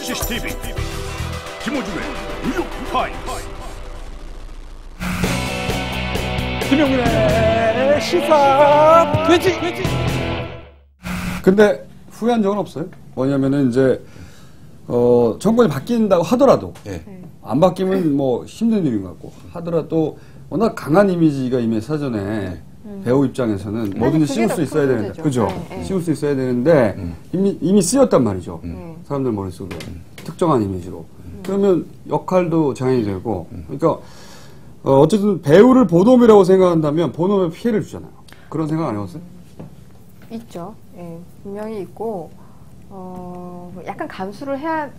CCTV 김호중의 뉴욕타임스. 김용민의 시사돼지. 근데 후회한 적은 없어요. 뭐냐면은 이제 정권이 바뀐다고 하더라도 안 바뀌면 뭐 힘든 일인 것 같고 하더라도 워낙 강한 이미지가 이미 사전에 배우 입장에서는 뭐든지 씌울 수 있어야 되는데, 그죠? 씌울 수 있어야 되는데 이미 쓰였단 말이죠. 사람들 머릿속에 특정한 이미지로. 그러면 역할도 장애이 되고, 그러니까 어쨌든 배우를 본업이라고 생각한다면 본업에 피해를 주잖아요. 그런 생각 안 해봤어요? 있죠. 예, 분명히 있고, 약간 감수해야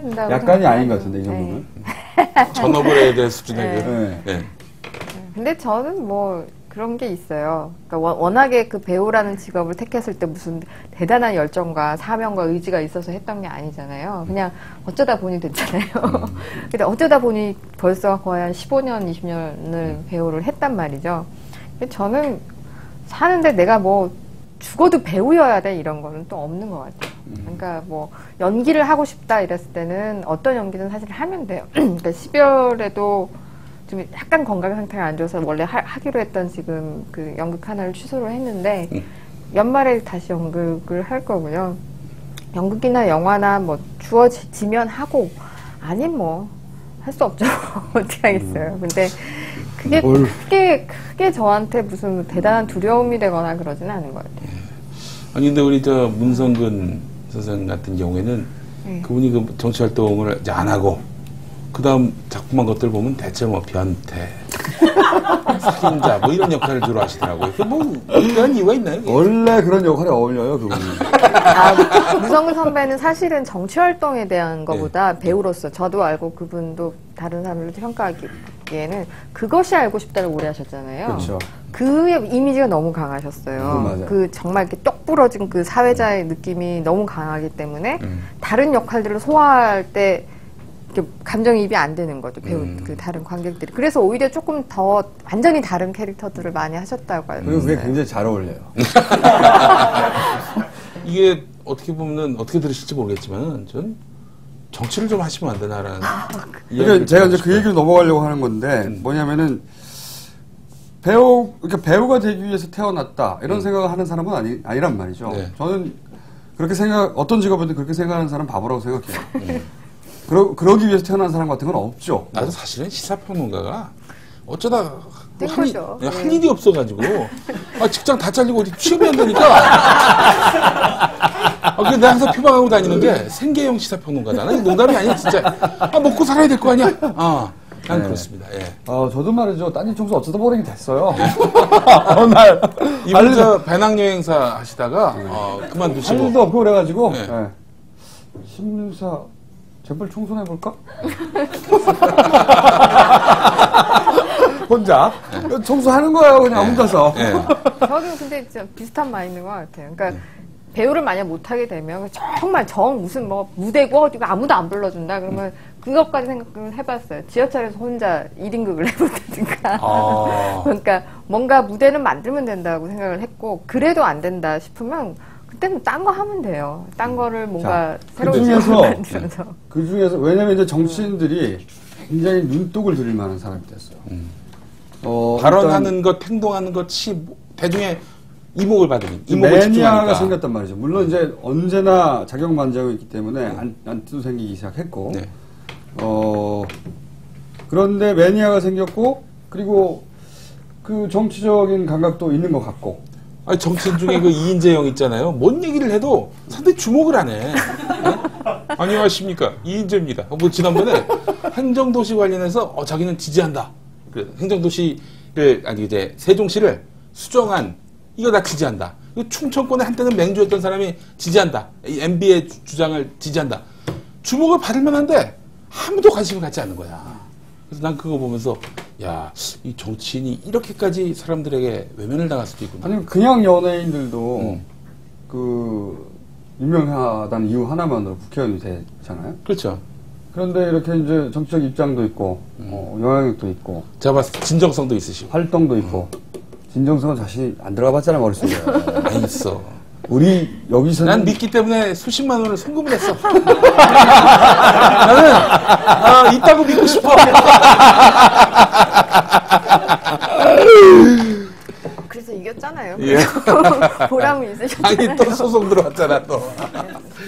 된다고. 약간이 아닌 것 같은데, 이 정도는. 전업을 해야 될 수준의. 네. 근데 저는 뭐, 그런 게 있어요. 그러니까 워낙에 그 배우라는 직업을 택했을 때 무슨 대단한 열정과 사명과 의지가 있어서 했던 게 아니잖아요. 그냥 어쩌다 보니 됐잖아요. 근데 어쩌다 보니 벌써 거의 한 15년, 20년을 배우를 했단 말이죠. 저는 사는데 내가 뭐 죽어도 배우여야 돼 이런 거는 또 없는 것 같아요. 그러니까 뭐 연기를 하고 싶다 이랬을 때는 어떤 연기든 사실 하면 돼요. 그러니까 12월에도 좀 약간 건강 상태가 안 좋아서 원래 하기로 했던 지금 그 연극 하나를 취소를 했는데 연말에 다시 연극을 할 거고요. 연극이나 영화나 뭐 주어지면 하고 아니면 뭐 할 수 없죠. 어떻게 하겠어요. 근데 그게 크게 저한테 무슨 대단한 두려움이 되거나 그러지는 않은 것 같아요. 아니 근데 우리 저 문성근 선생 같은 경우에는 그분이 그 정치 활동을 이제 안 하고 그 다음 작품한 것들 보면 대체 뭐 변태, 살인자 뭐 이런 역할을 주로 하시더라고요. 그 뭐 그런 이유가 있나요? 원래 그런 역할에 어울려요, 그분이. 무성근 선배는 사실은 정치 활동에 대한 것보다 배우로서 저도 알고 그분도 다른 사람들도 평가하기에는 그것이 알고 싶다를 오래 하셨잖아요. 그렇죠. 그 이미지가 너무 강하셨어요. 그 정말 이렇게 똑 부러진 그 사회자의 느낌이 너무 강하기 때문에 다른 역할들을 소화할 때 감정이입이 안 되는 거죠. 배우 그 다른 관객들이. 그래서 오히려 조금 더 완전히 다른 캐릭터들을 많이 하셨다고 알고 있어요. 그리고 그게 굉장히 잘 어울려요. 이게 어떻게 보면 어떻게 들으실지 모르겠지만 전 정치를 좀 하시면 안 되나라는. 그러니까 제가 이제 그 얘기로 넘어가려고 하는 건데 뭐냐면은 그러니까 배우가 되기 위해서 태어났다 이런 생각을 하는 사람은 아니란 말이죠. 네. 저는 그렇게 어떤 직업이든 그렇게 생각하는 사람 바보라고 생각해요. 그러기 위해서 태어난 사람 같은 건 없죠. 나도 사실은 시사평론가가 어쩌다 거죠. 할 일이 없어가지고 직장 다 잘리고 어디 취업이 안 되니까 그래서 내가 항상 표방하고 다니는 게 생계형 시사평론가잖아. 농담이 아니야 진짜. 먹고 살아야 될 거 아니야. 난 그렇습니다. 예. 저도 말이죠. 따님 청소 어쩌다 보내게 됐어요. 어느 날 이분 저 배낭여행사 하시다가 그만두시고 할 일도 없고 그래가지고 신문사 제발 청소해볼까? 혼자 청소하는 거예요, 그냥 혼자서. 저도 근데 진짜 비슷한 마인드인 것 같아요. 그러니까 배우를 만약 못하게 되면 정말 무슨 뭐 무대고 어디고 아무도 안 불러준다 그러면 그것까지 생각을 해봤어요. 지하철에서 혼자 1인극을 해본다든가. 그러니까 뭔가 무대는 만들면 된다고 생각을 했고 그래도 안 된다 싶으면 그때는 딴 거 하면 돼요. 딴 거를 뭔가 새로운 걸 만들어서. 그 중에서 왜냐면 이제 정치인들이 굉장히 눈독을 들일 만한 사람이 됐어요. 발언하는 것, 행동하는 것이 대중의 이목을 받으니 매니아가 생겼단 말이죠. 물론 이제 언제나 자격만장하고 있기 때문에 안티도 생기기 시작했고 그런데 매니아가 생겼고 그리고 그 정치적인 감각도 있는 것 같고 정치인 중에 그 이인재형 있잖아요. 뭔 얘기를 해도 상당히 주목을 안 해. 네? 안녕하십니까. 이인재입니다. 뭐 지난번에 행정도시 관련해서 자기는 지지한다. 행정도시를 이제 세종시를 수정한 이거 다 지지한다. 충청권에 한때는 맹주였던 사람이 지지한다. 이 MB의 주장을 지지한다. 주목을 받을 만한데 아무도 관심을 갖지 않는 거야. 그래서 난 그거 보면서 이 정치인이 이렇게까지 사람들에게 외면을 당할 수도 있구나. 아니 그냥 연예인들도 그 유명하다는 이유 하나만으로 국회의원이 되잖아요. 그렇죠. 그런데 이렇게 이제 정치적 입장도 있고 영향력도 있고 제가 봤을 때 진정성도 있으시고 활동도 있고 진정성은 자신이 안 들어가 봤잖아 머릿속에. 안 있어. 우리 여기서는 난 믿기 때문에 수십만 원을 송금을 했어. 나는 있다고 믿고 싶어. 그래서 이겼잖아요. 예. 보람은 있으셨잖아요. 아니 또 소송 들어왔잖아 또.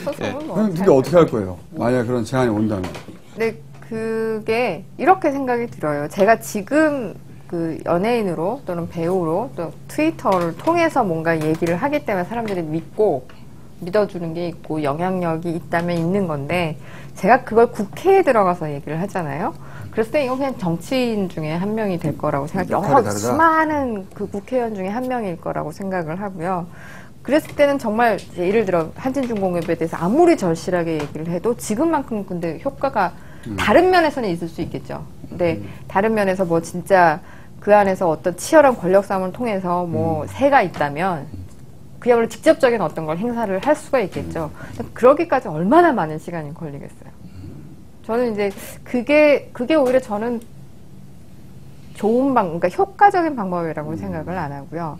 소송은 뭐. 그럼 근데 어떻게 할 거예요? 만약 그런 제안이 온다면. 근데 그게 이렇게 생각이 들어요. 제가 지금 그 연예인으로 또는 배우로 또 트위터를 통해서 뭔가 얘기를 하기 때문에 사람들이 믿어주는 게 있고 영향력이 있다면 있는 건데 제가 그걸 국회에 들어가서 얘기를 하잖아요. 그랬을 때 이건 그냥 정치인 중에 한 명이 될 거라고 생각해요. 다르다. 수많은 그 국회의원 중에 한 명일 거라고 생각을 하고요. 그랬을 때는 정말 예를 들어 한진중공업에 대해서 아무리 절실하게 얘기를 해도 지금만큼 근데 효과가 다른 면에서는 있을 수 있겠죠. 근데 다른 면에서 뭐 진짜 그 안에서 어떤 치열한 권력 싸움을 통해서 뭐 새가 있다면 그야말로 직접적인 어떤 걸 행사를 할 수가 있겠죠. 그러기까지 얼마나 많은 시간이 걸리겠어요. 저는 이제 그게 오히려 저는 좋은 그러니까 효과적인 방법이라고 생각을 안 하고요.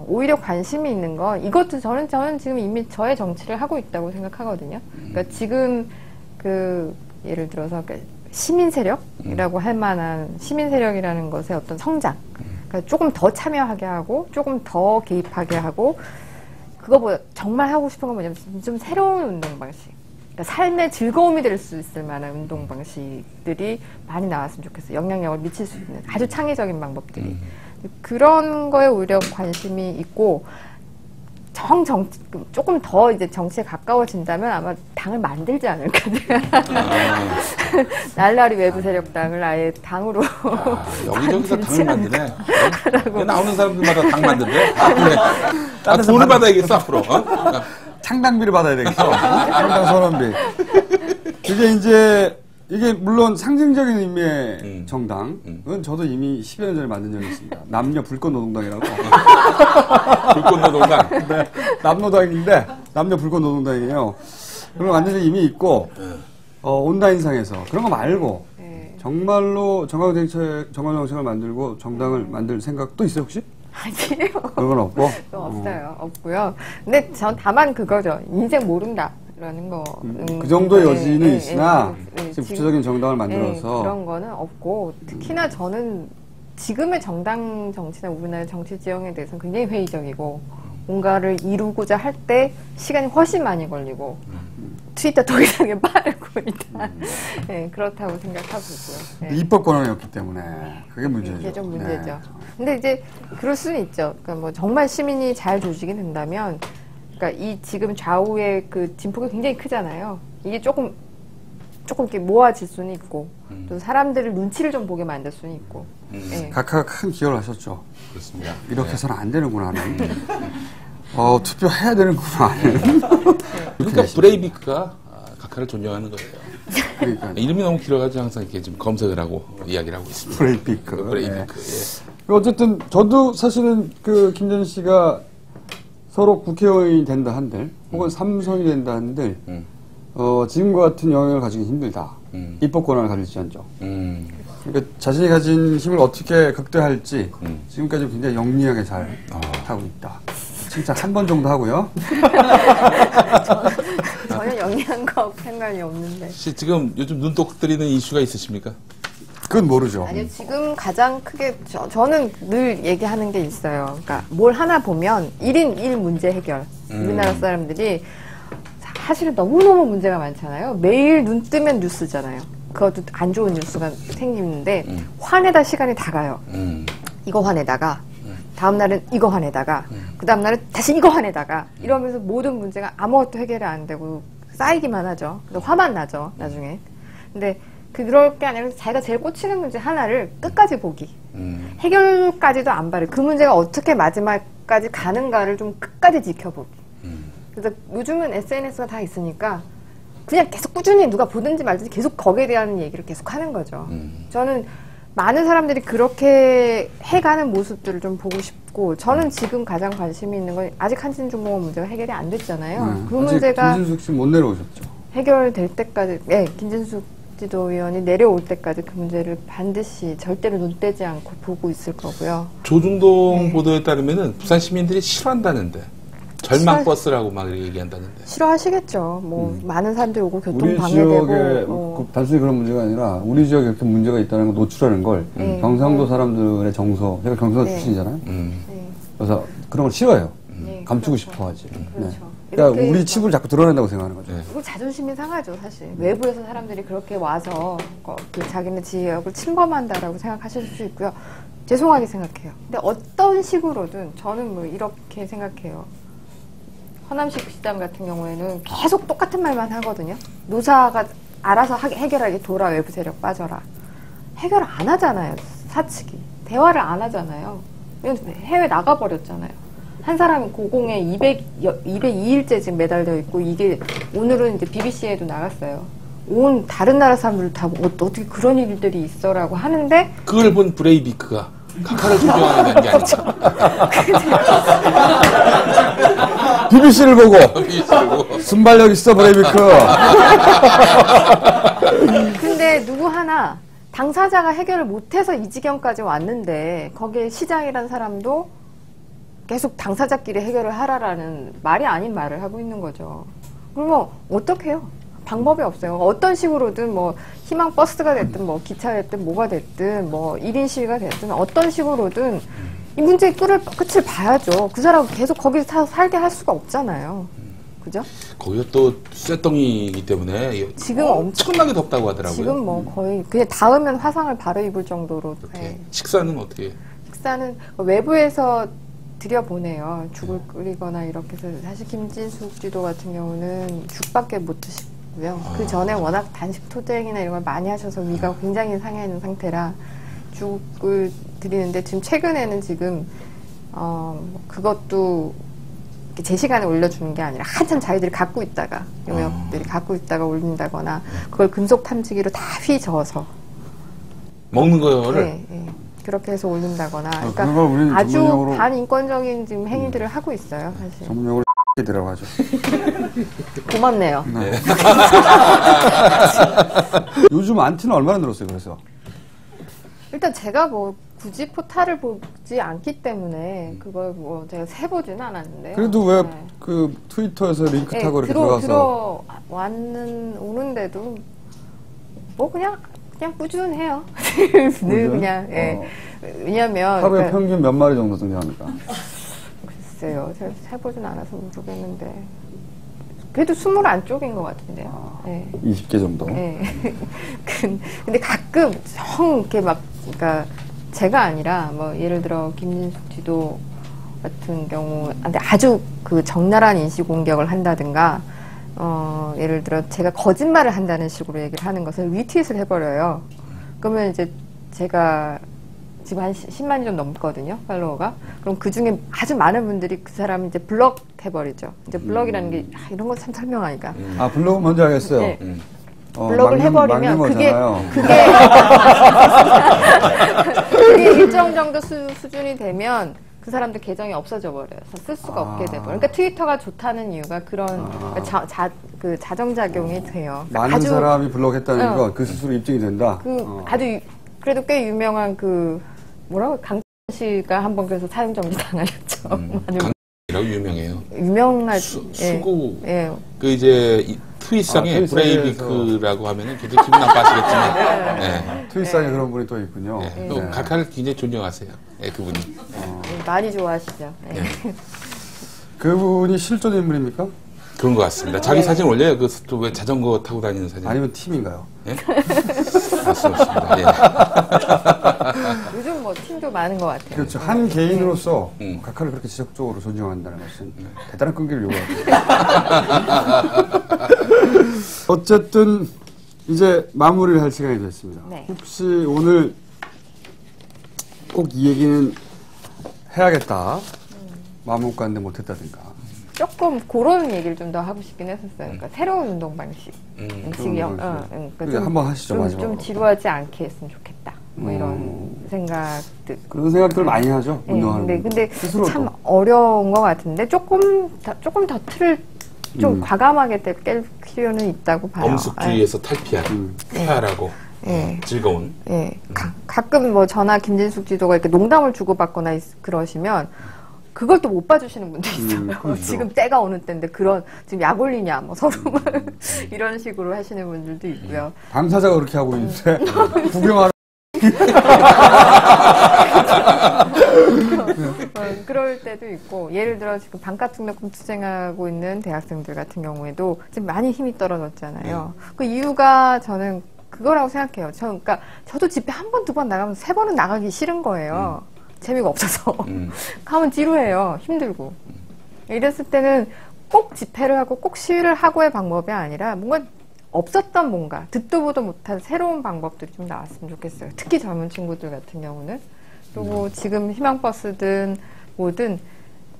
오히려 관심이 있는 건 이것도 저는 지금 이미 저의 정치를 하고 있다고 생각하거든요. 그러니까 지금 그 예를 들어서 시민 세력이라고 할 만한 시민 세력이라는 것의 어떤 성장, 그러니까 조금 더 참여하게 하고 조금 더 개입하게 하고 그거보다 정말 하고 싶은 건 뭐냐면 좀 새로운 운동 방식, 그러니까 삶의 즐거움이 될 수 있을 만한 운동 방식들이 많이 나왔으면 좋겠어요. 영향력을 미칠 수 있는 아주 창의적인 방법들이. 그런 거에 오히려 관심이 있고 조금 더 이제 정치에 가까워진다면 아마 당을 만들지 않을까. 날라리 외부 세력당을 아예 당으로. 여기저기서 당을 만드네. 나오는 사람들마다 당 만든대. 그래. 돈을 받아야겠어, 앞으로. 창당비를 받아야 되겠어. 창당 선언비. 이게 물론 상징적인 의미의 정당은 저도 이미 10여 년 전에 만든 적이 있습니다. 남녀 불꽃노동당이라고. 불꽃노동당? 네. 남노당인데, 남녀 불꽃노동당이에요. 그런 거 만든 적이 이미 있고, 온라인상에서. 그런 거 말고, 정말로 정강정책을 만들고 정당을 만들 생각도 있어요, 혹시? 아니에요. 그건 없고? 없어요. 없고요. 근데 전 다만 그거죠. 인생 모른다. 라는 거. 그 정도의 여지는 있으나, 지금 구체적인 정당을 만들어서. 그런 거는 없고, 특히나 저는 지금의 정당 정치나 우리나라 정치 지형에 대해서는 굉장히 회의적이고, 뭔가를 이루고자 할 때 시간이 훨씬 많이 걸리고, 트위터 동영상에 빠르고 일단 그렇다고 생각하고 있고요. 네. 입법 권한이었기 때문에 그게 문제죠. 그게 좀 문제죠. 네. 근데 이제 그럴 수는 있죠. 그러니까 뭐 정말 시민이 잘 조직이 된다면, 그러니까 이 지금 좌우의 그 진폭이 굉장히 크잖아요. 이게 조금 이렇게 모아질 수는 있고, 또 사람들을 눈치를 좀 보게 만들 수는 있고. 네. 각하가 큰 기여를 하셨죠. 그렇습니다. 이렇게 해서는 안 되는구나. 투표해야 되는구나. 그러니까 브레이비크가 각하를 존경하는 거예요. 그러니까. 이름이 너무 길어가지고 항상 이렇게 좀 검색을 하고 이야기를 하고 있습니다. 브레이비크. 브레이비크. 예. 어쨌든 저도 사실은 그 김전 씨가 서로 국회의원이 된다 한들 혹은 삼선이 된다 한들 지금과 같은 영향을 가지기 힘들다. 입법 권한을 가지지 않죠. 그러니까 자신이 가진 힘을 어떻게 극대화할지 지금까지 굉장히 영리하게 잘 하고 있다. 칭찬 한 번 정도 하고요. 전혀 영리한 거 생각이 없는데. 혹시 지금 요즘 눈독 들이는 이슈가 있으십니까? 그건 모르죠. 아니요, 지금 가장 크게, 저는 늘 얘기하는 게 있어요. 그러니까 뭘 하나 보면 1인 1 문제 해결. 우리나라 사람들이 사실은 너무너무 문제가 많잖아요. 매일 눈 뜨면 뉴스잖아요. 그것도 안 좋은 뉴스가 생기는데, 화내다 시간이 다 가요. 이거 화내다가, 다음날은 이거 화내다가, 그 다음날은 다시 이거 화내다가, 이러면서 모든 문제가 아무것도 해결이 안 되고 쌓이기만 하죠. 화만 나죠, 나중에. 근데 그럴 게 아니라 자기가 제일 꽂히는 문제 하나를 끝까지 보기. 해결까지도 안 바래. 그 문제가 어떻게 마지막까지 가는가를 좀 끝까지 지켜보기. 그래서 요즘은 SNS가 다 있으니까 그냥 계속 꾸준히 누가 보든지 말든지 계속 거기에 대한 얘기를 계속 하는 거죠. 저는 많은 사람들이 그렇게 해가는 모습들을 좀 보고 싶고, 저는 지금 가장 관심이 있는 건 아직 한진중공업 문제가 해결이 안 됐잖아요. 그 문제가 김진숙 씨 못 내려오셨죠. 해결될 때까지, 김진숙 지도위원이 내려올 때까지 그 문제를 반드시 절대로 눈 떼지 않고 보고 있을 거고요. 조중동 보도에 따르면은 부산 시민들이 싫어한다는데. 절망 버스라고 막 얘기한다는데. 싫어하시겠죠. 뭐 많은 사람들이 오고 교통 우리 방해되고. 지역에 단순히 그런 문제가 아니라 우리 지역에 이렇게 문제가 있다는 걸 노출하는 걸 경상도 사람들의 정서, 제가 경상도 출신이잖아요. 네. 그래서 그런 걸 싫어해요. 네, 감추고 그렇죠. 싶어하지. 그렇죠. 그러니까 이렇게 우리 치부를 자꾸 드러낸다고 생각하는 거죠. 네. 그리고 자존심이 상하죠, 사실. 외부에서 사람들이 그렇게 와서 그 자기네 지역을 침범한다라고 생각하실 수 있고요. 죄송하게 생각해요. 근데 어떤 식으로든 저는 뭐 이렇게 생각해요. 허남식 시장 같은 경우에는 계속 똑같은 말만 하거든요. 노사가 알아서 해결하게 돌아 외부 세력 빠져라. 해결 안 하잖아요, 사측이. 대화를 안 하잖아요. 해외 나가버렸잖아요. 한 사람이 고공에 202일째 지금 매달려 있고, 이게 오늘은 이제 BBC에도 나갔어요. 온 다른 나라 사람들 다 어떻게 그런 일들이 있어라고 하는데, 그걸 본 브레이비크가 카카를 존경하는 게 아니죠. BBC를 보고 순발력 있어 브레이비크. 근데 누구 하나 당사자가 해결을 못해서 이 지경까지 왔는데 거기에 시장이라는 사람도 계속 당사자끼리 해결을 하라라는 말이 아닌 말을 하고 있는 거죠. 그러면 어떡해요? 방법이 없어요. 어떤 식으로든 뭐 희망 버스가 됐든 뭐 기차가 됐든 뭐가 됐든 뭐 1인 시위가 됐든 어떤 식으로든 이 문제의 끝을 봐야죠. 그 사람 계속 거기서 살게 할 수가 없잖아요. 그죠? 거기가 또 쇠덩이이기 때문에 지금 엄청나게 덥다고 하더라고요. 지금 뭐 거의 그냥 닿으면 화상을 바로 입을 정도로. 네. 식사는 어떻게 해요? 식사는 외부에서 들여보내요. 죽을 끓이거나 이렇게 해서. 사실 김진숙 지도 같은 경우는 죽밖에 못 드시고요. 그 전에 워낙 단식 투쟁이나 이런 걸 많이 하셔서 위가 굉장히 상해 있는 상태라 죽을 드리는데, 지금 최근에는 지금 그것도 제 시간에 올려주는 게 아니라 한참 자기들이 갖고 있다가 용역들이 갖고 있다가 올린다거나 그걸 금속 탐지기로 다 휘저어서 먹는 거를. 네, 네. 그렇게 해서 올린다거나, 그러니까 그걸 우리는 아주 전문용어로 반인권적인 지금 행위들을 하고 있어요, 사실. 전문용어로 들어가죠. 고맙네요. 네. 요즘 안티는 얼마나 늘었어요? 그래서 일단 제가 뭐 굳이 포탈을 보지 않기 때문에 그걸 뭐 제가 세보지는 않았는데요. 그래도 왜 네. 그 트위터에서 링크 타고 이렇게 오는데도 뭐 그냥 꾸준해요. 늘 그냥, 예. 왜냐면. 하루에 그러니까, 평균 몇 마리 정도 등장합니까? 글쎄요. 제가 세보진 않아서 모르겠는데. 그래도 20 안쪽인 것 같은데요. 네. 20개 정도. 네. 근데 가끔 이렇게 막, 그러니까 제가 아니라 뭐 예를 들어 김진숙 지도 같은 경우, 근데 아주 그 적나라한 인식 공격을 한다든가, 예를 들어 제가 거짓말을 한다는 식으로 얘기를 하는 것을 리트윗을 해버려요. 그러면 이제 제가 지금 한 10만이 좀 넘거든요, 팔로워가. 그럼 그 중에 아주 많은 분들이 그 사람 이제 블럭 해버리죠. 이제 블럭이라는 게, 이런 거 참 설명하니까. 아, 블로그 먼저 알겠어요. 네. 블럭을 해버리면 그게 일정 정도 수준이 되면 그 사람들 계정이 없어져 버려요. 쓸 수가 없게 돼버려요. 그러니까 트위터가 좋다는 이유가 그런 그 자정작용이 돼요. 많은 아주, 사람이 블록했다는 건 그 스스로 입증이 된다. 아주 그래도 꽤 유명한 강찬 씨가 한번 그래서 사용 정지 당하셨죠. 강이라고 유명해요. 유명한 수고. 예. 그 이제 트윗상에 브레이비크라고 하면은 굉장히 기분 나빠하시겠지만, 네. 트윗상에 그런 분이 또 있군요. 네. 또 각하를 굉장히 존경하세요. 네, 그분이. 많이 좋아하시죠. 네. 그분이 실존 인물입니까? 그런 것 같습니다. 자기 사진 올려요. 또 왜 자전거 타고 다니는 사진. 아니면 팀인가요? 예? 알 수 없습니다. 예. 요즘 뭐 팀도 많은 것 같아요. 그렇죠. 한 개인으로서 각하를 그렇게 지속적으로 존중한다는 것은 대단한 끈기를 요구합니다. 어쨌든 이제 마무리를 할 시간이 됐습니다. 네. 혹시 오늘 꼭 이 얘기는 해야겠다. 마음 먹고 왔는데 못했다든가. 조금 그런 얘기를 좀 더 하고 싶긴 했었어요. 그러니까 새로운 운동 방식. 그러니까 한번 하시죠, 마지막으로. 좀 지루하지 않게 했으면 좋겠다. 뭐 이런 생각들. 그런 생각들 많이 하죠. 운동하는. 근데 스스로도. 참 어려운 것 같은데 조금 더 틀을 좀 과감하게 깰 필요는 있다고 봐요. 엄숙주의에서 탈피하는 쾌활하고 즐거운. 가끔 뭐 저나 김진숙 지도가 이렇게 농담을 주고받거나 그러시면 그걸 또 못 봐주시는 분도 있어요. 그렇죠. 지금 때가 어느 때인데 지금 약 올리냐, 뭐 서로 이런 식으로 하시는 분들도 있고요. 당사자가 그렇게 하고 있는데 구경하러 그럴 때도 있고, 예를 들어 지금 반값 등록금 투쟁하고 있는 대학생들 같은 경우에도 지금 많이 힘이 떨어졌잖아요. 그 이유가 저는 그거라고 생각해요. 그러니까 저도 집회 한 번, 두 번 나가면 세 번은 나가기 싫은 거예요. 재미가 없어서. 가면 지루해요. 힘들고. 이랬을 때는 꼭 집회를 하고 꼭 시위를 하고의 방법이 아니라 뭔가 없었던 뭔가, 듣도 보도 못한 새로운 방법들이 좀 나왔으면 좋겠어요. 특히 젊은 친구들 같은 경우는. 그리고 지금 희망버스든 뭐든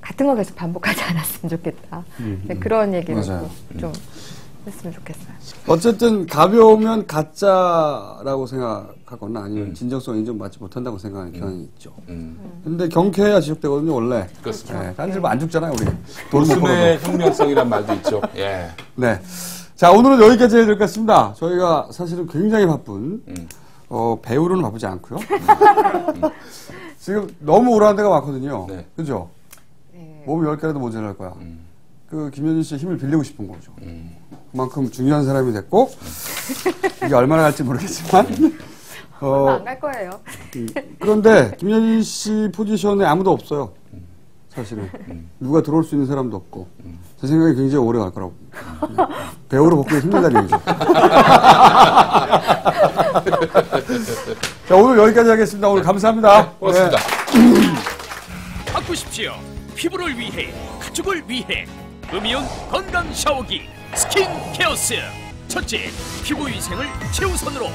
같은 거 계속 반복하지 않았으면 좋겠다. 그런 얘기를 좀 했으면 좋겠어요. 어쨌든 가벼우면 가짜라고 생각하거나 아니면 진정성이 좀 맞지 못한다고 생각하는 경향이 있죠. 근데 경쾌해야 지속되거든요, 원래. 그렇습니다. 네, 딴 안 죽잖아요, 우리. 돈 못 웃음의 벌어도. 혁명성이란 말도 있죠. 예. 네. 자, 오늘은 여기까지 해야 될 것 같습니다. 저희가 사실은 굉장히 바쁜, 배우로는 바쁘지 않고요. 지금 너무 우울한 데가 많거든요. 네. 그죠? 네. 몸이 10개라도 모자랄 거야. 그 김현준 씨의 힘을 빌리고 싶은 거죠. 그만큼 중요한 사람이 됐고, 이게 얼마나 갈지 모르겠지만, 얼마 안 갈 거예요. 그런데 김현준 씨 포지션에 아무도 없어요. 사실은. 누가 들어올 수 있는 사람도 없고. 제 생각에 굉장히 오래 갈 거라고. 배우로 복귀가 힘들다는 얘기죠. 자, 오늘 여기까지 하겠습니다. 오늘 감사합니다. 고맙습니다. 바꾸십시오. 피부를 위해, 가족을 위해 음이온 건강 샤워기 스킨 케어스. 첫째, 피부 위생을 최우선으로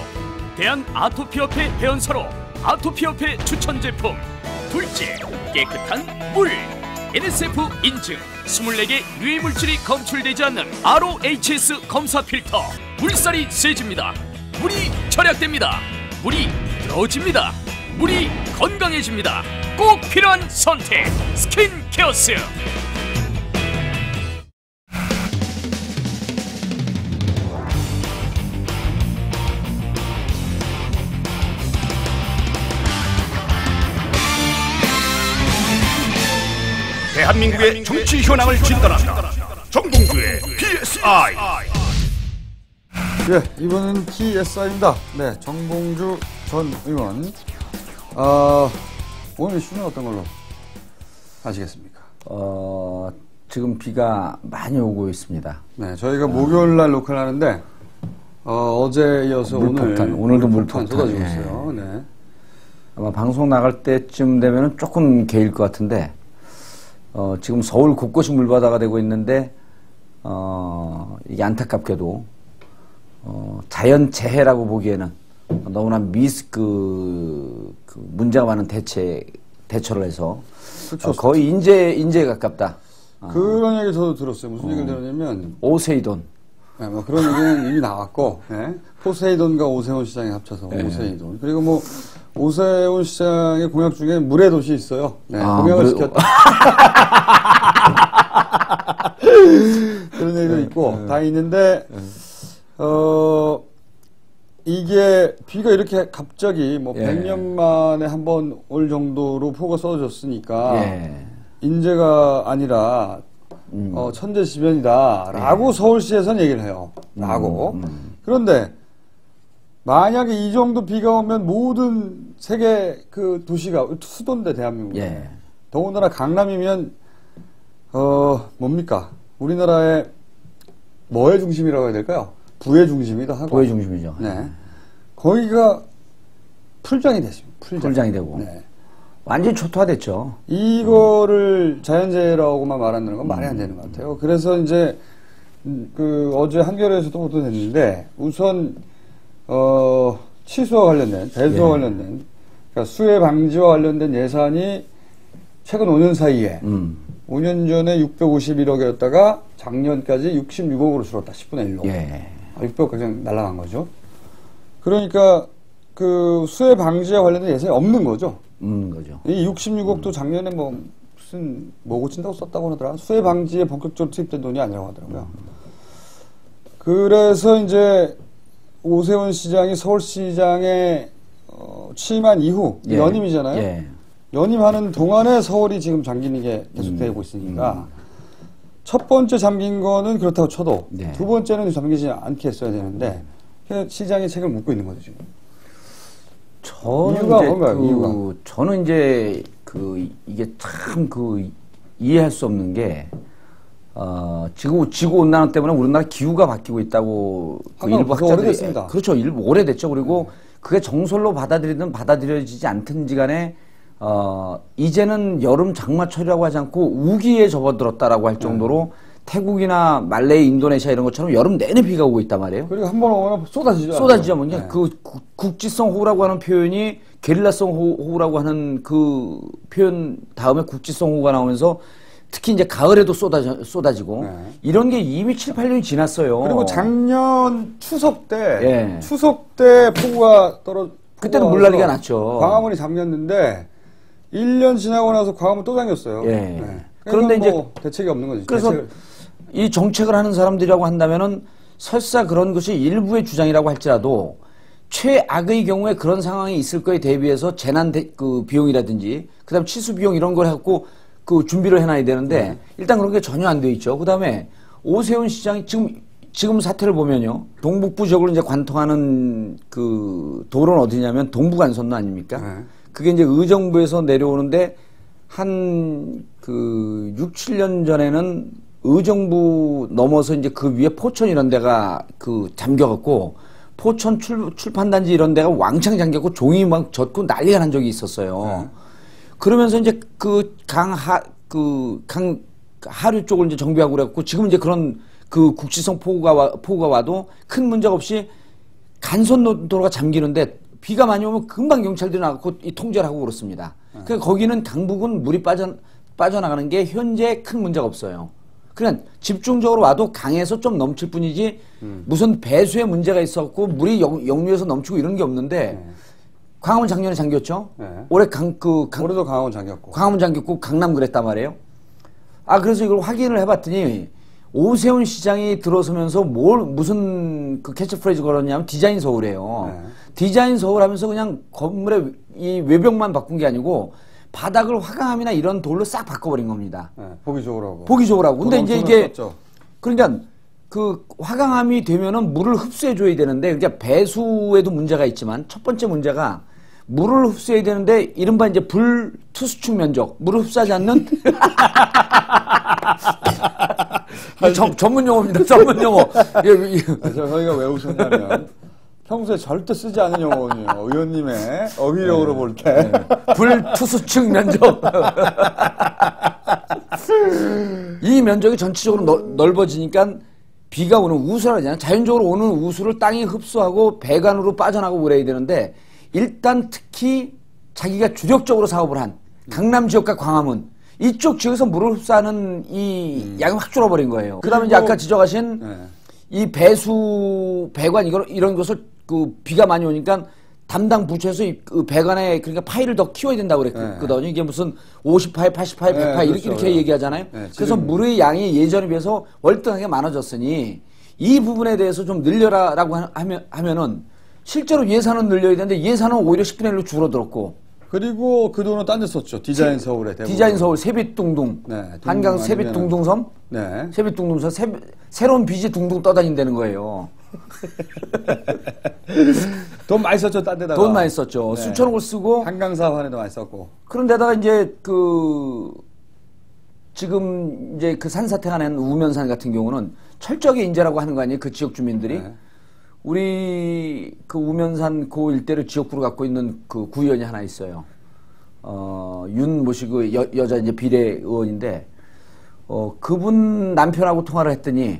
대한 아토피협회 회원사로 아토피협회 추천 제품. 둘째, 깨끗한 물. NSF 인증 24개 유해 물질이 검출되지 않는 ROHS 검사 필터. 물살이 세집니다. 물이 절약됩니다. 물이 들어집니다. 물이 건강해집니다. 꼭 필요한 선택, 스킨 케어스. 대한민국의 정치 현황을 진단한다. 정봉주의 PSI. 예, 이번은 PSI입니다. 네, 정봉주 전 의원. 오늘 이슈는 어떤 걸로 하시겠습니까? 지금 비가 많이 오고 있습니다. 네, 저희가 목요일 날 녹화를 하는데, 어제 이어서 물폭탄, 오늘 오늘도 물폭탄 물폭탄, 쏟아지고 예. 있어요. 네. 아마 방송 나갈 때쯤 되면은 조금 개일 것 같은데, 지금 서울 곳곳이 물바다가 되고 있는데, 이게 안타깝게도, 자연재해라고 보기에는 너무나 문제가 많은 대처를 해서, 그렇죠. 거의 인재에 가깝다. 그런 얘기 저도 들었어요. 무슨 얘기를 들었냐면, 오세이돈. 네, 뭐 그런 얘기는 이미 나왔고, 네. 포세이돈과 오세훈 시장이 합쳐서 네. 오세이돈. 그리고 뭐, 오세훈 시장의 공약 중에 물의 도시 있어요. 네, 공약을 물의- 지켰다. 그런 얘기도 있고, 다 있는데, 이게 비가 이렇게 갑자기 뭐 예. 100년 만에 한 번 올 정도로 폭우가 쏟아졌으니까, 예. 인재가 아니라 천재지변이다라고 서울시에서는 얘기를 해요. 라고. 그런데 만약에 이 정도 비가 오면 모든 세계 그 도시가 수도인데 대한민국. 예. 더군다나 강남이면 뭡니까? 우리나라의 뭐의 중심이라고 해야 될까요? 부의 중심이다 하고. 부의 중심이죠. 네. 거기가 풀장이 됐습니다. 풀장이 되고. 네. 완전히 초토화됐죠. 이거를 자연재해라고만 말하는 건 말이 안 되는 것 같아요. 그래서 이제 어제 한겨레에서도 보도됐는데 우선 치수와 관련된 배수와 관련된 그러니까 수해 방지와 관련된 예산이 최근 5년 사이에 5년 전에 651억이었다가 작년까지 66억으로 줄었다. 10분의 1로. 예. 600억 그냥 날아간 거죠. 그러니까 그 수해 방지와 관련된 예산이 없는 거죠. 거죠. 이 66억도 작년에 뭐 무슨 뭐 고친다고 썼다고 하더라. 수해 방지에 본격적으로 투입된 돈이 아니라고 하더라고요. 그래서 이제 오세훈 시장이 서울시장에 취임한 이후 예. 연임이잖아요. 예. 연임하는 동안에 서울이 지금 잠기는 게 계속되고 있으니까 첫 번째 잠긴 거는 그렇다고 쳐도 네. 두 번째는 잠기지 않게 했어야 되는데 시장이 책을 묻고 있는 거죠 지금. 저는 이유가 이제 뭔가요? 이유가? 저는 이제 이게 참 이해할 수 없는 게 지구 온난화 때문에 우리나라 기후가 바뀌고 있다고 일부 학자들이 오래됐습니다. 그렇죠. 일부 오래됐죠. 그리고 그게 정설로 받아들이든 받아들여지지 않든지 간에 이제는 여름 장마철이라고 하지 않고 우기에 접어들었다라고 할 정도로 태국이나 말레이, 인도네시아 이런 것처럼 여름 내내 비가 오고 있단 말이에요. 그리고 한 번 오면 쏟아지죠. 쏟아지죠. 뭐 네. 그 국지성 호우라고 하는 표현이 게릴라성 호우라고 하는 그 표현 다음에 국지성 호우가 나오면서 특히 이제 가을에도 쏟아지고 네. 이런 게 이미 7, 8년이 지났어요. 그리고 작년 추석 때 예. 추석 때 폭우가 그때는 물난리가 났죠. 광화문이 잠겼는데 1년 지나고 나서 광화문 또 잠겼어요. 예. 네. 그런데 그러니까 이제 뭐 대책이 없는 거죠. 그래서 이 정책을 하는 사람들이라고 한다면은 설사 그런 것이 일부의 주장이라고 할지라도 최악의 경우에 그런 상황이 있을 거에 대비해서 재난 그 비용이라든지 그다음 치수 비용 이런 걸 해갖고 그 준비를 해놔야 되는데 일단 그런 게 전혀 안 돼 있죠. 그다음에 오세훈 시장이 지금 사태를 보면요. 동북부 지역으로 이제 관통하는 그 도로는 어디냐면 동부간선로 아닙니까? 네. 그게 이제 의정부에서 내려오는데 한 그 6, 7년 전에는 의정부 넘어서 이제 그 위에 포천 이런 데가 그 잠겨갖고 포천 출판단지 이런 데가 왕창 잠겼고 종이 막 젖고 난리가 난 적이 있었어요. 그러면서 이제 강 하류 쪽을 이제 정비하고 그랬고 지금 이제 그런 그 국지성 폭우가 와도 큰 문제가 없이 간선도로가 잠기는데 비가 많이 오면 금방 경찰들이 나가고 이 통제를 하고 그렇습니다. 그러니까 거기는 강북은 물이 빠져나가는 게 현재 큰 문제가 없어요. 그냥 집중적으로 와도 강에서 좀 넘칠 뿐이지 무슨 배수에 문제가 있었고 물이 역류해서 넘치고 이런 게 없는데 광화문 작년에 잠겼죠. 네. 올해 올해도 광화문 잠겼고. 광화문 잠겼고 강남 그랬단 말이에요. 그래서 이걸 확인을 해봤더니 오세훈 시장이 들어서면서 무슨 그 캐치프레이즈 걸었냐면 디자인 서울이에요. 네. 디자인 서울 하면서 그냥 건물의 이 외벽만 바꾼 게 아니고 바닥을 화강암이나 이런 돌로 싹 바꿔버린 겁니다. 네, 보기 좋으라고. 보기 좋으라고. 근데 이제 이게 썼죠. 그러니까 그 화강암이 되면은 물을 흡수해 줘야 되는데 그러니까 배수에도 문제가 있지만 첫 번째 문제가 물을 흡수해야 되는데 이른바 이제 불투수축 면적 물을 흡수하지 않는 전문 용어입니다. 전문 용어. 저희가 왜 웃었냐면 평소에 절대 쓰지 않은 용어거든요. 의원님의 어휘력으로 볼 때. 불투수축 면적. 이 면적이 전체적으로 넓어지니까 비가 오는 우수라 하잖아요. 자연적으로 오는 우수를 땅이 흡수하고 배관으로 빠져나가고 그래야 되는데 일단 특히 자기가 주력적으로 사업을 한 강남 지역과 광화문 이쪽 지역에서 물을 흡수하는 이 양이 확 줄어버린 거예요. 그 다음에 이제 아까 지적하신 이 배관 이런 것을 그 비가 많이 오니까 담당 부처에서 그 배관에 그러니까 파이를 더 키워야 된다고 그랬거든요. 이게 무슨 50파이, 80파이, 100파이 그렇죠. 이렇게 얘기하잖아요. 그래서 물의 양이 예전에 비해서 월등하게 많아졌으니 이 부분에 대해서 좀 늘려라라고 하면은 실제로 예산은 늘려야 되는데 예산은 오히려 10분의 1로 줄어들었고 그리고 그 돈은 딴 데 썼죠. 디자인 서울에. 대부분. 디자인 서울 세빛둥둥 한강 세빛둥둥섬 네. 세빛둥둥섬 새로운 빚이 둥둥 떠다닌다는 거예요. 돈 많이 썼죠. 딴 데다가. 돈 많이 썼죠. 네. 수천억을 쓰고 한강 사업하는데 많이 썼고. 그런데다가 이제 지금 이제 그 산사태가 난 우면산 같은 경우는 철저하게 인재라고 하는 거 아니에요? 그 지역 주민들이. 네. 우리 그 우면산 그 일대를 지역구로 갖고 있는 그 구의원이 하나 있어요. 윤 모시 그 여자 이제 비례의원인데, 그분 남편하고 통화를 했더니,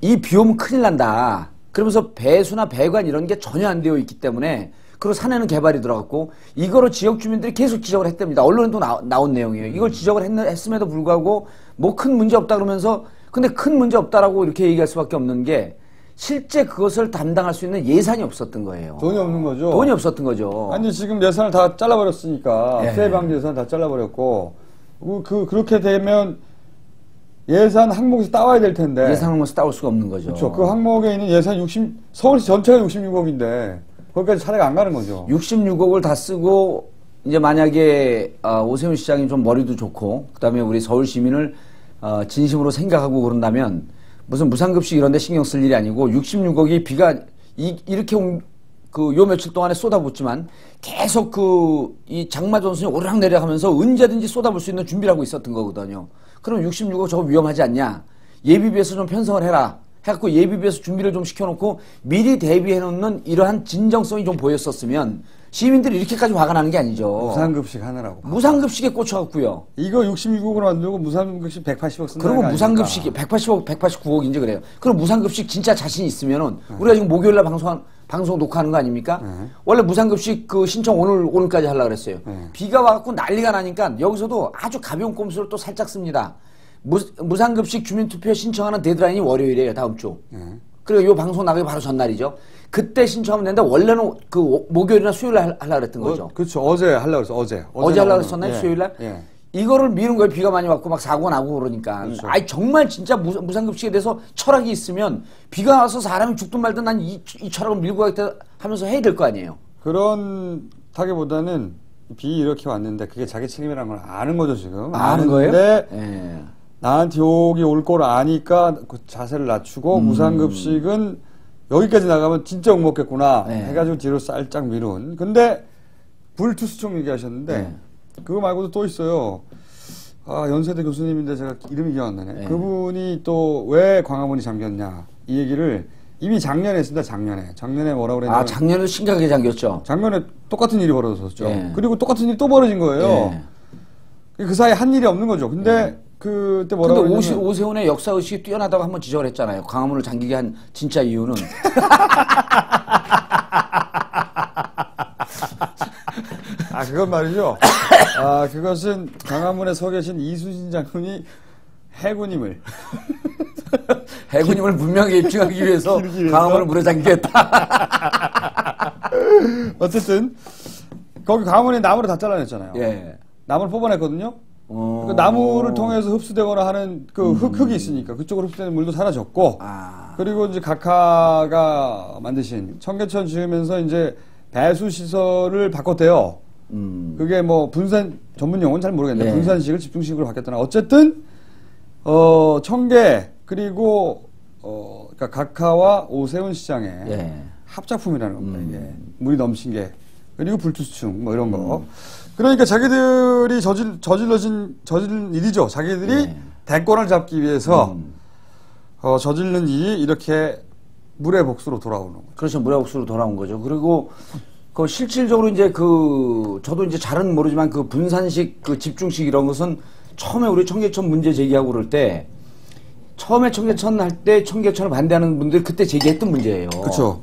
이 비 오면 큰일 난다. 그러면서 배수나 배관 이런 게 전혀 안 되어 있기 때문에, 그리고 산에는 개발이 들어갔고, 이거로 지역 주민들이 계속 지적을 했답니다. 언론에도 나온 내용이에요. 이걸 지적을 했음에도 불구하고, 뭐 큰 문제 없다 그러면서, 근데 큰 문제 없다라고 이렇게 얘기할 수밖에 없는 게 실제 그것을 담당할 수 있는 예산이 없었던 거예요. 돈이 없는 거죠. 돈이 없었던 거죠. 아니 지금 예산을 다 잘라버렸으니까 네. 피해 방지 예산 다 잘라버렸고 그렇게 되면 예산 항목에서 따와야 될 텐데. 예산 항목에서 따올 수가 없는 거죠. 그렇죠. 그 항목에 있는 예산 서울시 전체가 66억인데 거기까지 차례가 안 가는 거죠. 66억을 다 쓰고 이제 만약에 오세훈 시장이 좀 머리도 좋고 그다음에 우리 서울 시민을 진심으로 생각하고 그런다면 무슨 무상급식 이런 데 신경 쓸 일이 아니고 66억이 비가 이렇게 요 며칠 동안에 쏟아붓지만 계속 이 장마 전선이 오르락내리락 하면서 언제든지 쏟아볼 수 있는 준비를 하고 있었던 거거든요. 그럼 66억 저거 위험하지 않냐? 예비비에서 좀 편성을 해라. 해갖고 예비비에서 준비를 좀 시켜놓고 미리 대비해놓는 이러한 진정성이 좀 보였었으면 시민들이 이렇게까지 화가 나는 게 아니죠. 무상급식 하느라고. 무상급식에 꽂혀갖고요. 이거 66억으로 만들고 무상급식 180억 쓴다. 그리고 무상급식이 180억, 189억인지 그래요. 그럼 무상급식 진짜 자신 있으면은 우리가 지금 목요일날 방송 녹화하는 거 아닙니까? 원래 무상급식 신청 오늘까지 하려고 그랬어요. 비가 와갖고 난리가 나니까 여기서도 아주 가벼운 꼼수를 또 살짝 씁니다. 무상급식 주민투표 신청하는 데드라인이 월요일이에요, 다음 주. 그리고 이 방송 나가기 바로 전날이죠. 그때 신청하면 되는데 원래는 목요일이나 수요일날 하려고 그랬던 거죠. 그렇죠. 어제 하려고 그랬어, 어제 하려고 그랬었나요? 예. 수요일날? 예. 이거를 미룬 거예요. 비가 많이 왔고 막 사고가 나고 그러니까. 그렇죠. 아니 정말 진짜 무상급식에 대해서 철학이 있으면 비가 와서 사람이 죽든 말든 난 이 철학을 밀고 가겠다 하면서 해야 될 거 아니에요. 그런 타기보다는 비 이렇게 왔는데 그게 자기 책임이라는 걸 아는 거죠, 지금. 아는 거예요? 근데 예. 나한테 욕이 올 걸 아니까 그 자세를 낮추고 무상급식은 여기까지 나가면 진짜 욕먹겠구나 해가지고 뒤로 살짝 미룬. 근데 불투수총 얘기하셨는데 그거 말고도 또 있어요. 연세대 교수님인데 제가 이름이 기억 안 나네. 그분이 또 왜 광화문이 잠겼냐 이 얘기를 이미 작년에 했습니다. 작년에 뭐라 그랬냐면 작년에도 심각하게 잠겼죠. 작년에 똑같은 일이 벌어졌었죠. 그리고 똑같은 일이 또 벌어진 거예요. 그 사이에 한 일이 없는 거죠. 근데 그때 뭐라고 근데 오세훈의 역사의식이 뛰어나다고 한번 지적을 했잖아요. 광화문을 잠기게 한 진짜 이유는 그건 말이죠. 그것은 광화문에 서 계신 이순신 장군이 해군임을 분명히 입증하기 위해서 광화문을 물에 잠기겠다. 어쨌든 거기 광화문에 나무를 다 잘라냈잖아요. 나무를 뽑아냈거든요. 그 나무를 통해서 흡수되거나 하는 그 흙이 있으니까 그쪽으로 흡수되는 물도 사라졌고, 그리고 이제 각하가 만드신 청계천 지으면서 이제 배수 시설을 바꿨대요. 그게 뭐 분산 전문 용어는 잘 모르겠는데 분산식을 집중식으로 바뀌었다나 어쨌든 청계 그리고 그러니까 각하와 오세훈 시장의 합작품이라는 겁니다. 이게 물이 넘친 게 그리고 불투수충 뭐 이런 거. 그러니까 자기들이 저지른 일이죠. 자기들이 대권을 잡기 위해서 저지른 일이 이렇게 물의 복수로 돌아오는 거죠. 그렇죠. 물의 복수로 돌아온 거죠. 그리고 실질적으로 이제 저도 이제 잘은 모르지만 분산식 집중식 이런 것은 처음에 우리 청계천 문제 제기하고 그럴 때 처음에 청계천 할 때 청계천을 반대하는 분들이 그때 제기했던 문제예요. 그렇죠.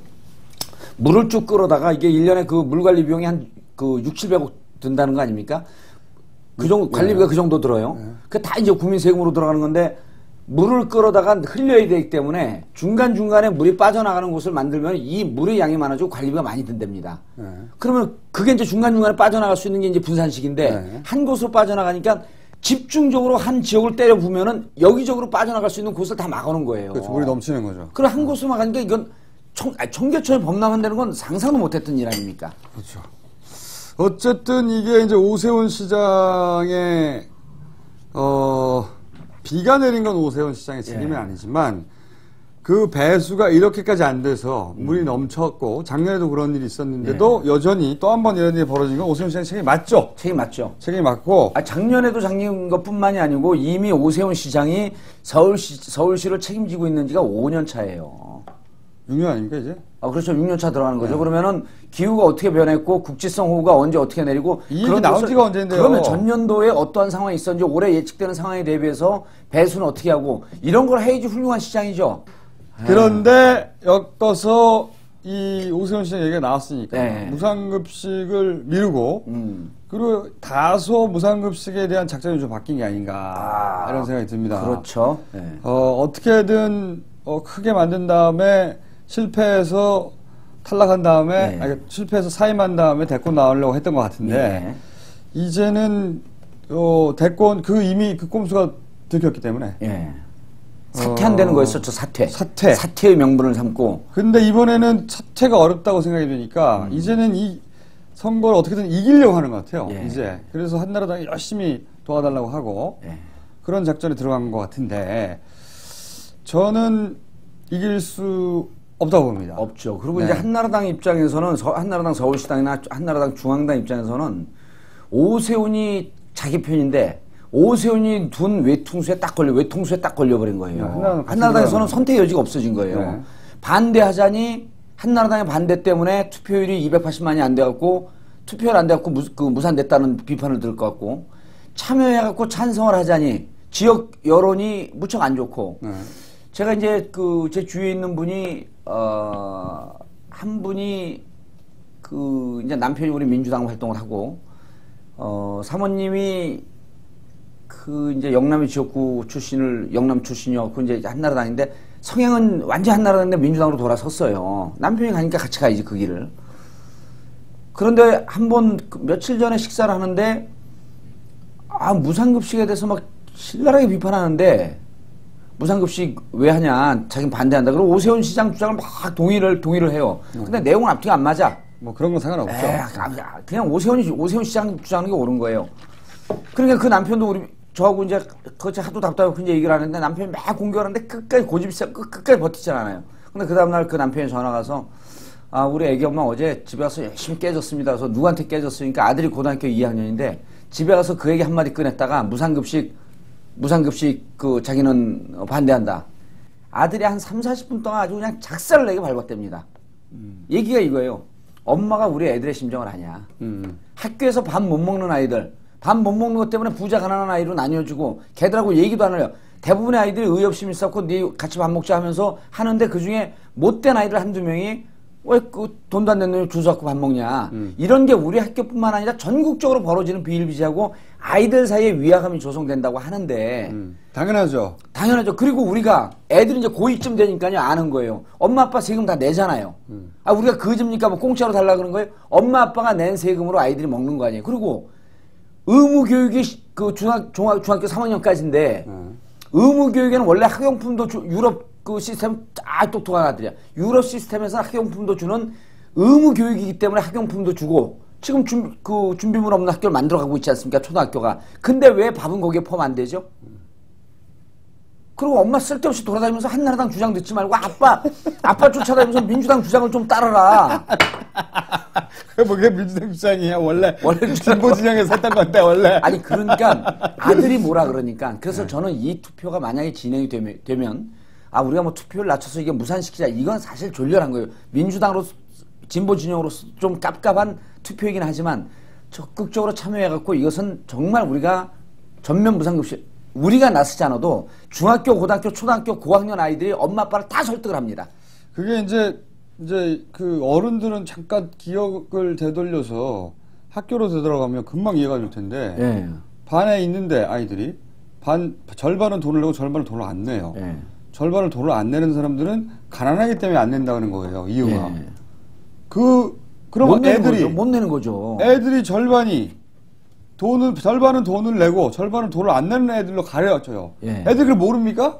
물을 쭉 끌어다가 이게 1년에 물 관리 비용이 한 600~700억 든다는 거 아닙니까? 그 정도, 관리비가 그 정도 들어요. 그 다 이제 국민 세금으로 들어가는 건데, 물을 끌어다가 흘려야 되기 때문에 중간중간에 물이 빠져나가는 곳을 만들면 이 물의 양이 많아지고 관리비가 많이 든답니다. 그러면 그게 이제 중간중간에 빠져나갈 수 있는 게 이제 분산식인데, 한 곳으로 빠져나가니까 집중적으로 한 지역을 때려 부면은 여기저기로 빠져나갈 수 있는 곳을 다 막아놓은 거예요. 그렇죠. 물이 넘치는 거죠. 그럼 한 곳으로 막으니까 이건 청계천이 범람한다는 건 상상도 못했던 일 아닙니까? 그렇죠. 어쨌든 이게 이제 오세훈 시장의 비가 내린 건 오세훈 시장의 책임은 아니지만 그 배수가 이렇게까지 안 돼서 물이 넘쳤고 작년에도 그런 일이 있었는데도 여전히 또 한 번 이런 일이 벌어진 건 오세훈 시장의 책임이 맞죠? 책임 맞죠. 책임이 맞고 작년에도 잠긴 것뿐만이 아니고 이미 오세훈 시장이 서울시를 책임지고 있는 지가 5년 차예요. 6년 아닙니까 이제? 그렇죠. 6년 차 들어가는 거죠. 그러면은 기후가 어떻게 변했고 국지성 호우가 언제 어떻게 내리고 이 얘기 나온 지가 언제인데요? 그러면 전년도에 어떠한 상황이 있었는지 올해 예측되는 상황에 대비해서 배수는 어떻게 하고 이런 걸 해야지 훌륭한 시장이죠. 그런데 엮어서 이 오세훈 시장 얘기가 나왔으니까 무상급식을 미루고 그리고 다소 무상급식에 대한 작전이 좀 바뀐 게 아닌가 이런 생각이 듭니다. 그렇죠. 어떻게든 크게 만든 다음에 실패해서 탈락한 다음에 실패해서 사임한 다음에 대권 나오려고 했던 것 같은데 이제는 대권 이미 그 꼼수가 들켰기 때문에 사퇴한다는 거였었죠. 사퇴의 명분을 삼고. 근데 이번에는 사퇴가 어렵다고 생각이 되니까 이제는 이 선거를 어떻게든 이기려고 하는 것 같아요. 예. 이제 그래서 한나라당이 열심히 도와달라고 하고 예. 그런 작전에 들어간 것 같은데 저는 이길 수 없다고 봅니다. 없죠. 그리고 네. 이제 한나라당 입장에서는 한나라당 서울시당이나 한나라당 중앙당 입장에서는 오세훈이 자기 편인데 오세훈이 둔 외통수에 딱 걸려버린 거예요. 네, 한나라당에서는 선택의 여지가 없어진 거예요. 네. 반대하자니 한나라당의 반대 때문에 투표율이 280만이 안 돼갖고 투표율 안 돼갖고 무산됐다는 비판을 들을 것 같고 참여해갖고 찬성을 하자니 지역 여론이 무척 안 좋고 네. 제가 이제 제 주위에 있는 분이 한 분이 이제 남편이 우리 민주당 활동을 하고 사모님이 이제 영남의 지역구 영남 출신이었고 이제 한나라당인데 성향은 완전 한나라당인데 민주당으로 돌아섰어요. 남편이 가니까 같이 가야지 그 길을. 그런데 한번 며칠 전에 식사를 하는데 무상급식에 대해서 막 신랄하게 비판하는데 무상급식 왜 하냐 자기는 반대한다. 그리고 오세훈 시장 주장을 막 동의를 해요. 근데 내용은 앞뒤가 안 맞아. 뭐 그런 건 상관없죠. 그냥 오세훈 시장 주장하는 게 옳은 거예요. 그러니까 그 남편도 저하고 이제 그것이 하도 답답하고 이제 얘기를 하는데 남편이 막 공격하는데 끝까지 끝까지 버티질 않아요. 근데 그 다음날 그 남편이 전화가 와서 우리 애기 엄마 어제 집에 가서 열심히 깨졌습니다. 그래서 누구한테 깨졌으니까 아들이 고등학교 2학년인데 집에 가서 그 얘기 한마디 꺼냈다가 무상급식 자기는 반대한다. 아들이 한 30-40분 동안 아주 그냥 작살을 내게 밟았답니다. 얘기가 이거예요. 엄마가 우리 애들의 심정을 아냐. 학교에서 밥 못 먹는 아이들, 밥 못 먹는 것 때문에 부자 가난한 아이로 나뉘어주고 걔들하고 얘기도 안 해요. 대부분의 아이들이 의협심 있었고 네 같이 밥 먹자 하면서 하는데 그중에 못된 아이들 한두 명이 왜 돈도 안 냈는데 주소 갖고 밥 먹냐. 이런 게 우리 학교뿐만 아니라 전국적으로 벌어지는 비일비재하고 아이들 사이에 위화감이 조성된다고 하는데 당연하죠. 그리고 우리가 애들이 이제 고2쯤 되니까요 아는 거예요. 엄마 아빠 세금 다 내잖아요. 우리가 그 집니까 뭐 공짜로 달라 그런 거예요. 엄마 아빠가 낸 세금으로 아이들이 먹는 거 아니에요. 그리고 의무교육이 중학교 3학년까지인데 의무교육에는 원래 학용품도 유럽 시스템 똑똑한 아들이야. 유럽 시스템에서는 학용품도 주는 의무교육이기 때문에 학용품도 주고 지금 준비물 없는 학교를 만들어가고 있지 않습니까? 초등학교가. 근데 왜 밥은 거기에 포함 안 되죠? 그리고 엄마 쓸데없이 돌아다니면서 한나라당 주장 듣지 말고 아빠 쫓아다니면서 민주당 주장을 좀 따르라. 그게 민주당 주장이야 원래 진보 진영에서 했던 건데 원래. 아니 그러니까 아들이 뭐라 그러니까 그래서 저는 이 투표가 만약에 진행이 되면 우리가 뭐 투표를 낮춰서 이게 무산시키자 이건 사실 졸렬한 거예요. 민주당으로 진보 진영으로서 좀 깝깝한 투표이긴 하지만 적극적으로 참여해갖고 이것은 정말 우리가 전면 무상급식 우리가 나서지 않아도 중학교, 고등학교, 초등학교, 고학년 아이들이 엄마 아빠를 다 설득을 합니다. 그게 이제 그 어른들은 잠깐 기억을 되돌려서 학교로 되돌아가면 금방 이해가 될 텐데 예. 반에 있는데 아이들이 절반은 돈을 내고 절반은 돈을 안 내요. 예. 절반을 돈을 안 내는 사람들은 가난하기 때문에 안 낸다는 거예요. 이유가. 예. 그럼 애들이 못 내는 거죠. 애들이 절반은 돈을 내고 절반은 돈을 안 내는 애들로 가려져요. 예. 애들이 그걸 모릅니까?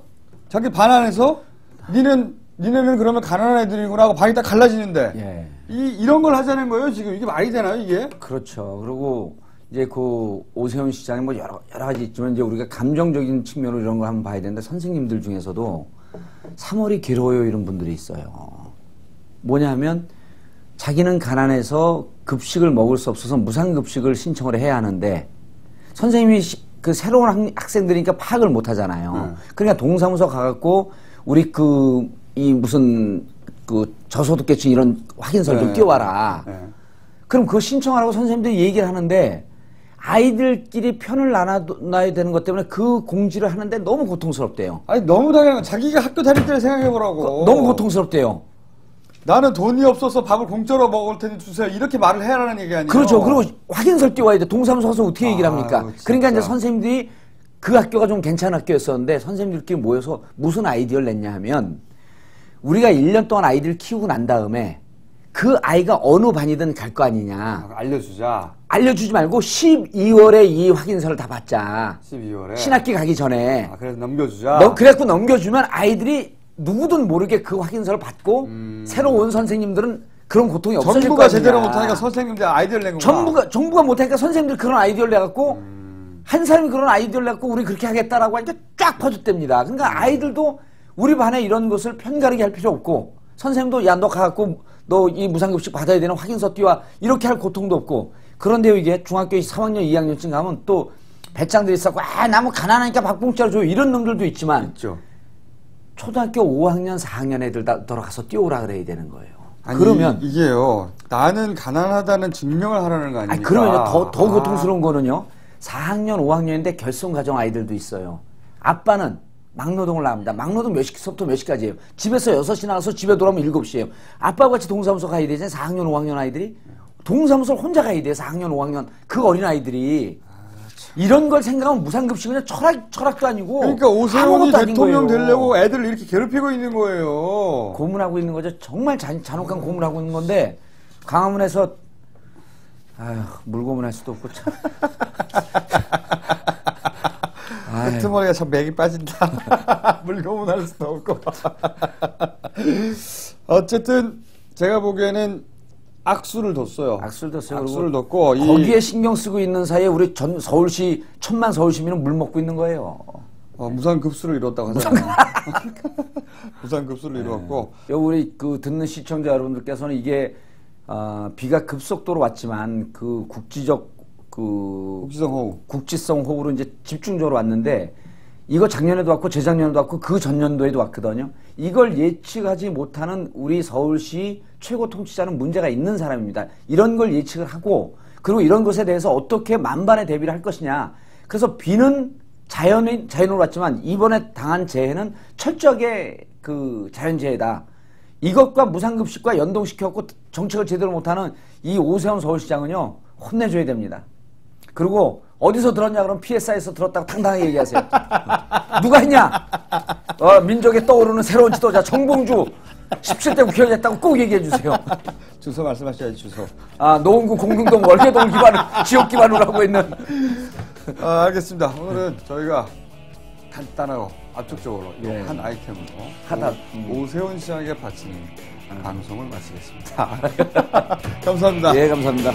자기 반 안에서 니네는 그러면 가난한 애들이구나 하고 반이 딱 갈라지는데 예. 이런 걸 하자는 거예요. 지금 이게 말이 되나요 이게? 그렇죠. 그리고 이제 오세훈 시장이 뭐 여러 가지 있지만 이제 우리가 감정적인 측면으로 이런 걸 한번 봐야 되는데 선생님들 중에서도 3월이 괴로워요 이런 분들이 있어요. 뭐냐면 자기는 가난해서 급식을 먹을 수 없어서 무상급식을 신청을 해야 하는데 선생님이 새로운 학생들이니까 파악을 못 하잖아요. 그러니까 동사무소 가갖고 우리 저소득계층 이런 확인서를 좀 띄워와라. 그럼 그거 신청하라고 선생님들이 얘기를 하는데 아이들끼리 편을 나눠야 되는 것 때문에 그 공지를 하는데 너무 고통스럽대요. 아니 너무 당연한 거 자기가 학교 다닐 때를 생각해보라고. 너무 고통스럽대요. 나는 돈이 없어서 밥을 공짜로 먹을 테니 주세요. 이렇게 말을 해라는 얘기 아니에요? 그렇죠. 그리고 확인서를 띄워야 돼. 동사무소 가서 어떻게 얘기를 합니까? 그러니까 이제 선생님들이 그 학교가 좀 괜찮은 학교였었는데 선생님들끼리 모여서 무슨 아이디어를 냈냐 하면 우리가 1년 동안 아이들을 키우고 난 다음에 그 아이가 어느 반이든 갈 거 아니냐. 알려주자. 알려주지 말고 12월에 이 확인서를 다 받자. 12월에. 신학기 가기 전에. 그래서 넘겨주자. 그래갖고 넘겨주면 아이들이 누구든 모르게 그 확인서를 받고 새로 온 선생님들은 그런 고통이 없어질 거 정부가 아니냐. 제대로 못하니까 선생님들 아이디어를 낸 거구나. 정부가 못하니까 선생님들 그런 아이디어를 내갖고 한 사람이 그런 아이디어를 내갖고 우리 그렇게 하겠다라고 하니까 쫙 퍼졌답니다. 그러니까 아이들도 우리 반에 이런 것을 편가르게 할 필요 없고 선생님도 야 너 가갖고 너 이 무상급식 받아야 되는 확인서 띄워 이렇게 할 고통도 없고 그런데 이게 중학교 3학년 2학년쯤 가면 또 배짱들이 있었고 나 뭐 가난하니까 밥공짜로 줘요 이런 놈들도 있지만 있죠. 초등학교 5학년 4학년 애들 다 돌아가서 뛰어오라 그래야 되는 거예요. 아니, 그러면 이게요. 나는 가난하다는 증명을 하라는 거 아닙니까? 아니 그러면 더 고통스러운 거는요. 4학년 5학년인데 결손가정 아이들도 있어요. 아빠는 막노동을 나갑니다. 막노동 몇 시부터 몇 시까지예요. 집에서 6시 나가서 집에 돌아오면 7시예요. 아빠와 같이 동사무소 가야 되잖아요. 4학년 5학년 아이들이. 동사무소를 혼자 가야 돼요. 4학년 5학년 그 어린 아이들이. 이런 걸 생각하면 무상급식은 그냥 철학도 아니고 그러니까 오세훈이 아무것도 아닌 대통령 거예요. 되려고 애들을 이렇게 괴롭히고 있는 거예요. 고문하고 있는 거죠. 정말 잔혹한 고문하고 있는 건데 광화문에서 물고문할 수도 없고 참. 끄트머리가 참 맥이 빠진다. 물고문할 수도 없고. 어쨌든 제가 보기에는 악수를 뒀어요. 악수를 뒀어요. 악수를 뒀고 거기에 신경 쓰고 있는 사이에 우리 전 서울시 1000만 서울시민은 물 먹고 있는 거예요. 무상급수를 이뤘다고 하잖아요. 무상급수를 이뤘고. 우리 그 듣는 시청자 여러분들께서는 이게 비가 급속도로 왔지만 그 국지성 호우로 이제 집중적으로 왔는데 이거 작년에도 왔고 재작년에도 왔고 그 전년도에도 왔거든요. 이걸 예측하지 못하는 우리 서울시 최고 통치자는 문제가 있는 사람입니다. 이런 걸 예측을 하고 그리고 이런 것에 대해서 어떻게 만반의 대비를 할 것이냐. 그래서 비는 자연으로 왔지만 이번에 당한 재해는 철저하게 그 자연재해다. 이것과 무상급식과 연동시켜갖고 정책을 제대로 못하는 이 오세훈 서울시장은요 혼내줘야 됩니다. 그리고 어디서 들었냐 그러면 PSI에서 들었다고 당당하게 얘기하세요. 누가 했냐? 민족에 떠오르는 새로운 지도자 정봉주 17대 국회의원 했다고 꼭 얘기해 주세요. 주소 말씀하셔야지 주소. 노원구 공릉동 월계동 지역 기반으로 하고 있는. 알겠습니다. 오늘은 저희가 간단하고 압축적으로 한 아이템으로 오세훈 시장에게 바치는 방송을 마치겠습니다. 감사합니다. 예, 감사합니다.